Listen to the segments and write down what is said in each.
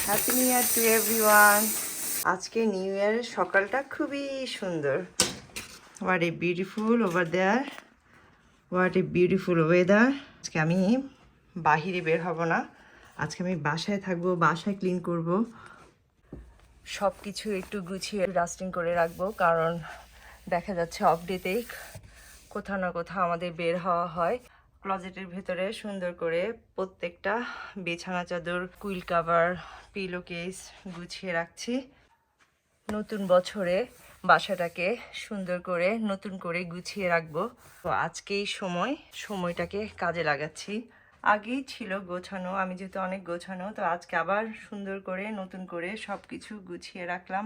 Happy new year to everyone. আজকে new ইয়ারের সকালটা খুবই সুন্দর। What a beautiful over there, what a beautiful weather. আজকে আমি বাহিরে বের হব না, আজকে আমি বাসায় থাকবো, বাসায় ক্লিন করব, সব কিছু একটু গুছিয়ে ডাস্টিং করে রাখবো। কারণ দেখা যাচ্ছে অফ ডেতেই কোথাও না কোথাও আমাদের বের হওয়া হয়। ক্লজেটের ভেতরে সুন্দর করে প্রত্যেকটা বিছানা চাদর, কুইল কাভার, পিলো কেস গুছিয়ে রাখছি। নতুন বছরে বাসাটাকে সুন্দর করে নতুন করে গুছিয়ে রাখবো। তো আজকেই সময়টাকে কাজে লাগাচ্ছি। আগেই ছিল গোছানো, আমি যেহেতু অনেক গোছানো, তো আজকে আবার সুন্দর করে নতুন করে সব কিছু গুছিয়ে রাখলাম।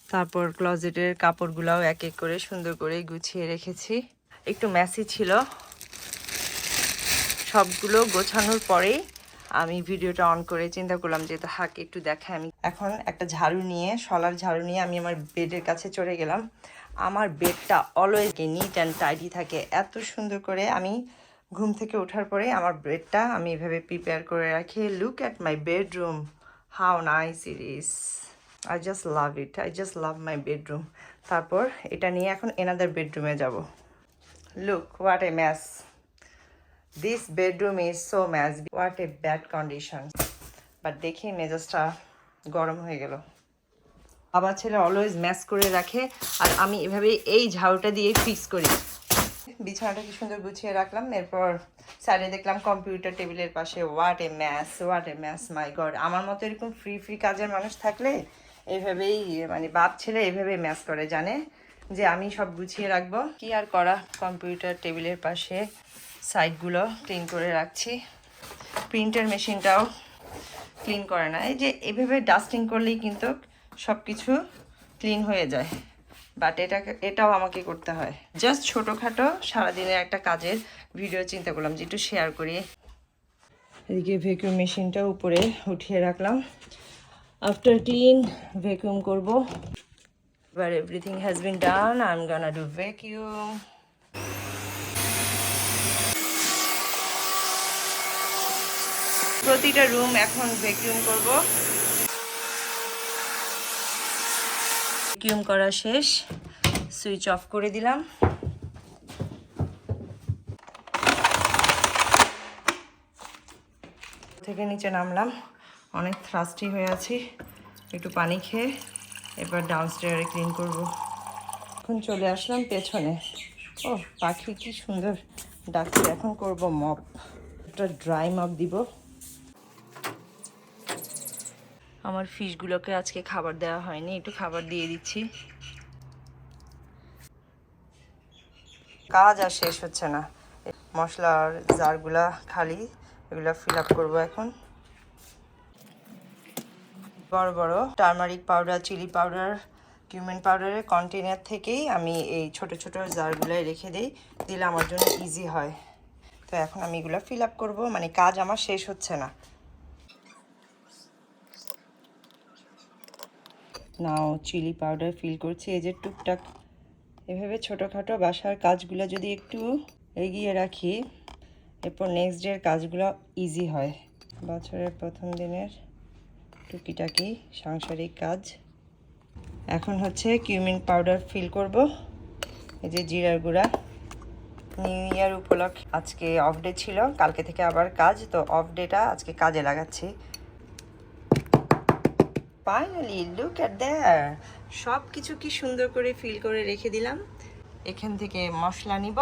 তারপর ক্লজেটের কাপড়গুলাও এক এক করে সুন্দর করে গুছিয়ে রেখেছি। একটু মেসি ছিল, সবগুলো গোছানোর পরেই আমি ভিডিওটা অন করে চিন্তা করলাম যে হাকে একটু দেখাই। আমি এখন একটা ঝাড়ু নিয়ে, শলার ঝাড়ু নিয়ে আমি আমার বেডের কাছে চলে গেলাম। আমার বেডটা অলওয়েজ নিট অ্যান্ড টাইডি থাকে, এত সুন্দর করে আমি ঘুম থেকে ওঠার পরে আমার বেডটা আমি এভাবে প্রিপেয়ার করে রাখি। Look at my bedroom, how nice it is. I just love it, I just love my bedroom. তারপর এটা নিয়ে এখন এনাদার বেডরুমে যাব। Look what a mess, this bedroom is so mess, what a bad condition. But দেখি মেজাজটা গরম হয়ে গেল। বাবা ছেলে অলওয়েজ ম্যাস করে রাখে, আর আমি এভাবে এই ঝাড়ুটা দিয়ে ফিক্স করি। বিছানাটা কি সুন্দর গুছিয়ে রাখলাম। এরপর সাইডে দেখলাম কম্পিউটার টেবিলের পাশে, what a mess, what a mess, my god. আমার মতো এরকম ফ্রি কাজের মানুষ থাকলে এভাবেই, মানে বাপ ছেলে এভাবে ম্যাস করে, জানে যে আমি সব গুছিয়ে রাখবো। কি আর করা, কম্পিউটার টেবিলের পাশে সাইডগুলো ক্লিন করে রাখছি। প্রিন্টার মেশিনটাও ক্লিন করে না, এই যে এভাবে ডাস্টিং করলেই কিন্তু সব কিছু ক্লিন হয়ে যায়। বাট এটাও আমাকে করতে হয়। জাস্ট ছোটোখাটো সারাদিনের একটা কাজের ভিডিও চিন্তা করলাম যে একটু শেয়ার করি। এদিকে ভ্যাকুয়াম মেশিনটা উপরে উঠিয়ে রাখলাম। আফটার ক্লিন ভ্যাকুয়াম করব। এবার everything has been done, I am gonna do vacuum. প্রতিটা রুম এখন ভ্যাকুয়াম করব। ভ্যাকুয়াম করা শেষ, সুইচ অফ করে দিলাম। থেকে নিচে নামলাম, অনেক থ্রাস্টি হয়ে আছি, একটু পানি খেয়ে এবার ডাউনস্টেয়ারে ক্লিন করব। এখন চলে আসলাম পেছনে। ও পাখি কি সুন্দর ডাকছে। এখন করব মপ, একটা ড্রাই মপ দিব। আমার ফিশগুলোকে আজকে খাবার দেওয়া হয়নি, একটু খাবার দিয়ে দিচ্ছি। কাজ আর শেষ হচ্ছে না, মশলার জারগুলা খালি, এগুলো ফিল আপ করবো এখন। বড় বড় turmeric powder, chilli powder, cumin পাউডারের কন্টেনার থেকেই আমি এই ছোট ছোট জারগুলোয় রেখে দিলে আমার জন্য ইজি হয়। তো এখন আমি এগুলো ফিল আপ করবো, মানে কাজ আমার শেষ হচ্ছে না। নাও চিলি পাউডার ফিল করছি। এই যে টুকটাক এভাবে ছোটোখাটো বাসার কাজগুলো যদি একটু এগিয়ে রাখি, এরপর নেক্সট ডের কাজগুলো ইজি হয়। বছরের প্রথম দিনের টুকিটাকি সাংসারিক কাজ। এখন হচ্ছে কিউমিন পাউডার ফিল করব। এই যে জিরার গুঁড়া, নিউ ইয়ার উপলক্ষে আজকে অফ ডে ছিল, কালকে থেকে আবার কাজ, তো অফ ডেটা আজকে কাজে লাগাচ্ছি। ফাইনালি লুক অ্যাট দেয়ার, সব কিছু কি সুন্দর করে ফিল করে রেখে দিলাম। এখান থেকে মশলা নিব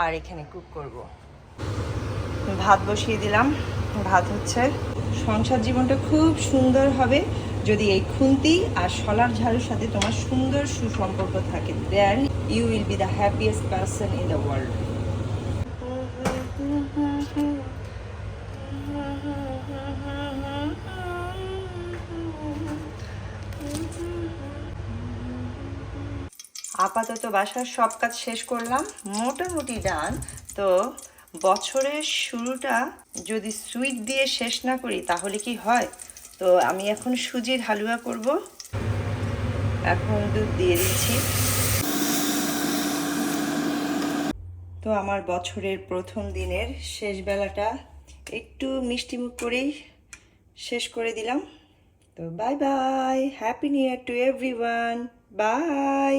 আর এখানে কুক করব। ভাত বসিয়ে দিলাম, ভাত হচ্ছে। সংসার জীবনটা খুব সুন্দর হবে যদি এই খুন্তি আর শলার ঝাড়ুর সাথে তোমার সুন্দর সুসম্পর্ক থাকে। Then you will be the happiest person in the world. আপাতত বাসার সব কাজ শেষ করলাম, মোটামুটি ডান। তো বছরের শুরুটা যদি সুইট দিয়ে শেষ না করি তাহলে কি হয়? তো আমি এখন সুজির হালুয়া করব। এখন দুধ দিয়ে দিচ্ছি। তো আমার বছরের প্রথম দিনের শেষ বেলাটা একটু মিষ্টিমুখ করেই শেষ করে দিলাম। তো bye bye, happy new year to everyone, by.